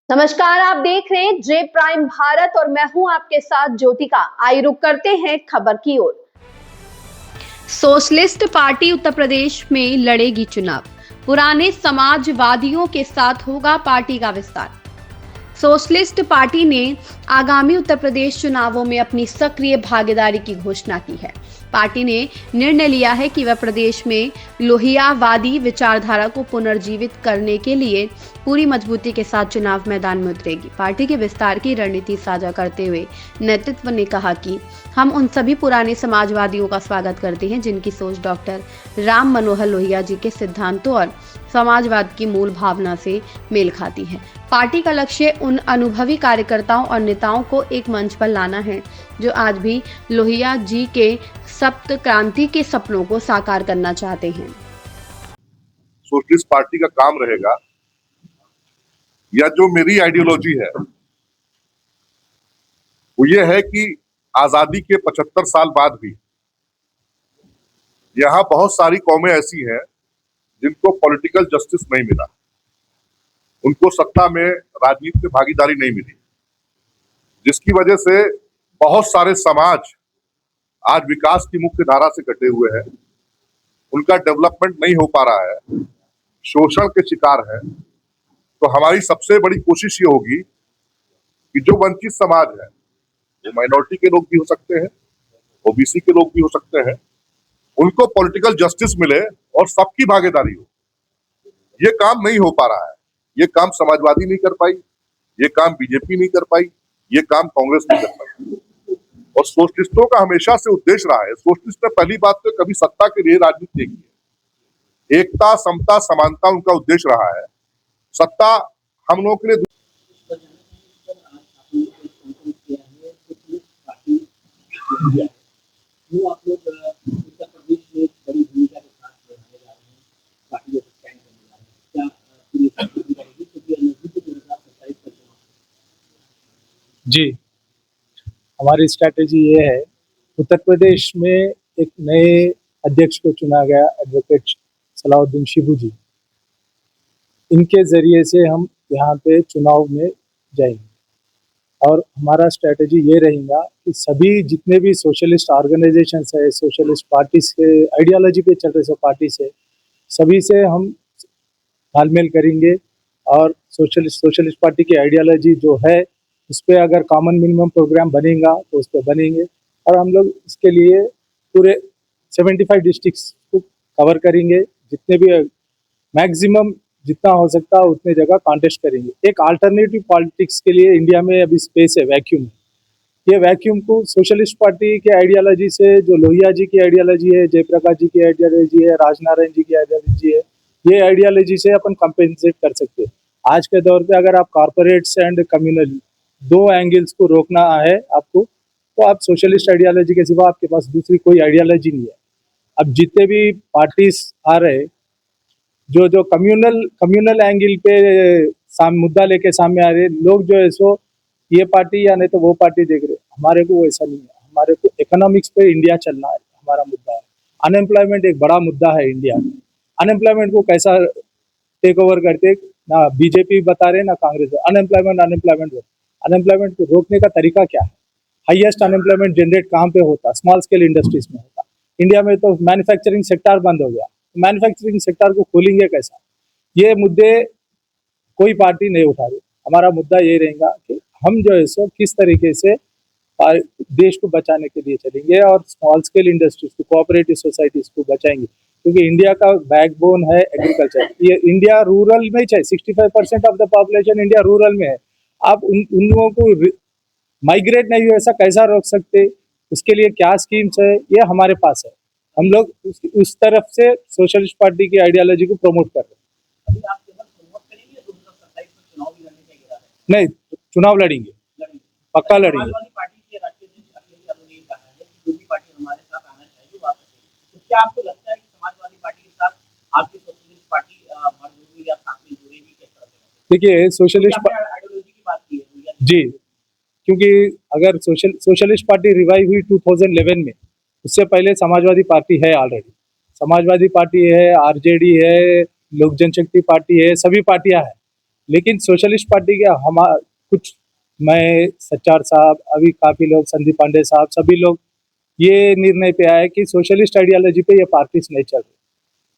नमस्कार, आप देख रहे हैं जे प्राइम भारत और मैं हूं आपके साथ ज्योतिका। आइए रुक करते हैं खबर की ओर। सोशलिस्ट पार्टी उत्तर प्रदेश में लड़ेगी चुनाव। पुराने समाजवादियों के साथ होगा पार्टी का विस्तार। सोशलिस्ट पार्टी ने आगामी उत्तर प्रदेश चुनावों में अपनी सक्रिय भागीदारी की घोषणा की है। पार्टी ने निर्णय लिया है कि वह प्रदेश में लोहियावादी विचारधारा को पुनर्जीवित करने के लिए पूरी मजबूती के साथ चुनाव मैदान में उतरेगी। पार्टी के विस्तार की रणनीति साझा करते हुए नेतृत्व ने कहा कि हम उन सभी पुराने समाजवादियों का स्वागत करते हैं जिनकी सोच डॉक्टर राम मनोहर लोहिया जी के सिद्धांतों और समाजवाद की मूल भावना से मेल खाती है। पार्टी का लक्ष्य उन अनुभवी कार्यकर्ताओं और नेताओं को एक मंच पर लाना है जो आज भी लोहिया जी के सप्त क्रांति के सपनों को साकार करना चाहते हैं। सोशलिस्ट पार्टी का काम रहेगा या जो मेरी आइडियोलॉजी है वो ये है कि आजादी के 75 साल बाद भी यहाँ बहुत सारी कौमें ऐसी हैं जिनको पॉलिटिकल जस्टिस नहीं मिला, उनको सत्ता में राजनीति में भागीदारी नहीं मिली, जिसकी वजह से बहुत सारे समाज आज विकास की मुख्य धारा से कटे हुए हैं, उनका डेवलपमेंट नहीं हो पा रहा है, शोषण के शिकार है। तो हमारी सबसे बड़ी कोशिश ये होगी कि जो वंचित समाज है, वो माइनॉरिटी के लोग भी हो सकते हैं, ओबीसी के लोग भी हो सकते हैं, उनको पॉलिटिकल जस्टिस मिले और सबकी भागीदारी हो। ये काम नहीं हो पा रहा है, ये काम समाजवादी नहीं कर पाई, ये काम बीजेपी नहीं कर पाई, ये काम कांग्रेस नहीं कर पाई। और सोशलिस्टों का हमेशा से उद्देश्य रहा है, सोशलिस्ट ने पहली बात तो कभी सत्ता के लिए राजनीति नहीं की है, एकता समता समानता उनका उद्देश्य रहा है। सत्ता हम लोगों के लिए जी, हमारी स्ट्रैटेजी ये है। उत्तर प्रदेश में एक नए अध्यक्ष को चुना गया, एडवोकेट सलाउद्दीन शिबू जी। इनके जरिए से हम यहाँ पे चुनाव में जाएंगे और हमारा स्ट्रैटेजी ये रहेगा कि सभी जितने भी सोशलिस्ट ऑर्गेनाइजेशंस है, सोशलिस्ट पार्टी से आइडियोलॉजी पे चल रहे सब पार्टी से, सभी से हम तालमेल करेंगे और सोशलिस्ट पार्टी की आइडियोलॉजी जो है उस पर अगर कॉमन मिनिमम प्रोग्राम बनेगा तो उस पर बनेंगे। और हम लोग इसके लिए पूरे 75 डिस्ट्रिक्ट्स को कवर करेंगे, जितने भी मैक्सिमम जितना हो सकता है उतने जगह कॉन्टेस्ट करेंगे। एक अल्टरनेटिव पॉलिटिक्स के लिए इंडिया में अभी स्पेस है, वैक्यूम। ये वैक्यूम को सोशलिस्ट पार्टी के आइडियोलॉजी से, जो लोहिया जी की आइडियोलॉजी है, जयप्रकाश जी की आइडियोलॉजी है, राजनारायण जी की आइडियोलॉजी है, ये आइडियोलॉजी से अपन कंपेंसेट कर सकते हैं। आज के दौर पे अगर आप कॉर्पोरेट्स एंड कम्युनल दो एंगल्स को रोकना है आपको, तो आप सोशलिस्ट आइडियोलॉजी के सिवा आपके पास दूसरी कोई आइडियोलॉजी नहीं है। अब जितने भी पार्टीज आ रहे, जो कम्युनल एंगल पे मुद्दा लेके सामने आ रहे लोग, जो है सो ये पार्टी या नहीं तो वो पार्टी देख रहे। हमारे को वैसा नहीं है, हमारे को इकोनॉमिक्स पे इंडिया चलना है, हमारा मुद्दा है। अनएम्प्लॉयमेंट एक बड़ा मुद्दा है इंडिया में। अनएम्प्लॉयमेंट को कैसा टेक ओवर करते, ना बीजेपी बता रहे ना कांग्रेस। अनएम्प्लॉयमेंट को रोकने का तरीका क्या है? हाईएस्ट अनएम्प्लॉयमेंट जनरेट कहाँ पे होता? स्मॉल स्केल इंडस्ट्रीज में होता। इंडिया में तो मैन्युफैक्चरिंग सेक्टर बंद हो गया, मैन्युफैक्चरिंग सेक्टर को खोलेंगे कैसा? ये मुद्दे कोई पार्टी नहीं उठा रही। हमारा मुद्दा ये रहेगा कि हम जो है सो किस तरीके से देश को बचाने के लिए चलेंगे और स्मॉल स्केल इंडस्ट्रीज को, कोऑपरेटिव सोसाइटीज को बचाएंगे, क्योंकि इंडिया का बैकबोन है एग्रीकल्चर। ये इंडिया रूरल में चाहिए, 65% of the population India rural में है। आप उन लोगों को माइग्रेट नहीं हो, ऐसा कैसा रोक सकते? उसके लिए क्या स्कीम्स है, ये हमारे पास है। हम लोग उस तरफ से सोशलिस्ट पार्टी की आइडियोलॉजी को प्रमोट कर रहे हैं। नहीं, चुनाव लड़ेंगे, पक्का लड़ेंगे। देखिए, सोशलिस्ट जी, क्योंकि अगर सोशलिस्ट पार्टी रिवाइव हुई 2011 में, उससे पहले समाजवादी पार्टी है ऑलरेडी। समाजवादी पार्टी है, आरजेडी है, लोक जनशक्ति पार्टी है, सभी पार्टियां हैं। लेकिन सोशलिस्ट पार्टी के हम कुछ, मैं सच्चार साहब, अभी काफी लोग, संदीप पांडे साहब, सभी लोग ये निर्णय पे आए कि सोशलिस्ट आइडियोलॉजी पे ये पार्टीज नहीं चल रही,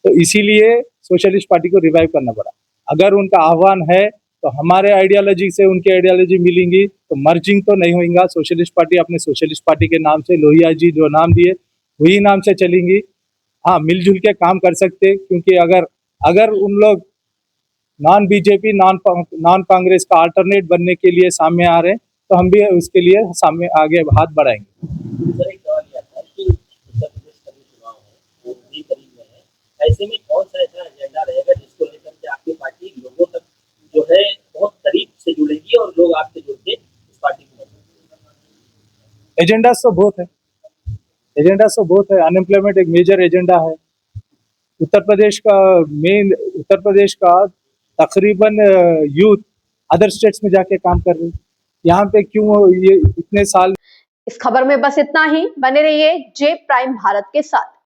तो इसीलिए सोशलिस्ट पार्टी को रिवाइव करना पड़ा। अगर उनका आह्वान है तो हमारे आइडियोलॉजी से उनकी आइडियोलॉजी मिलेंगी, तो मर्जिंग तो नहीं होगा। सोशलिस्ट पार्टी अपने सोशलिस्ट पार्टी के नाम से, लोहिया जी जो नाम दिए वही नाम से चलेंगी। हाँ, मिलजुल के काम कर सकते, क्योंकि अगर उन लोग नॉन बीजेपी, नॉन कांग्रेस का अल्टरनेट बनने के लिए सामने आ रहे हैं, तो हम भी उसके लिए सामने आगे हाथ बढ़ाएंगे। सर, एक सवाल ये आता है कि उत्तर प्रदेश का जो चुनाव है वो भी करीब में है, ऐसे में कौन सा ऐसा एजेंडा रहेगा जिसको लेकर के आपकी पार्टी लोगों तक जो है बहुत करीब से जुड़ेगी और लोग आपसे जुड़ के इस पार्टी को मजबूत करेंगे? एजेंडा तो बहुत है। अनएम्प्लॉयमेंट एक मेजर एजेंडा है। उत्तर प्रदेश का तकरीबन यूथ अदर स्टेट्स में जाके काम कर रहे हैं। यहाँ पे क्यों ये इतने साल। इस खबर में बस इतना ही। बने रहिए जे प्राइम भारत के साथ।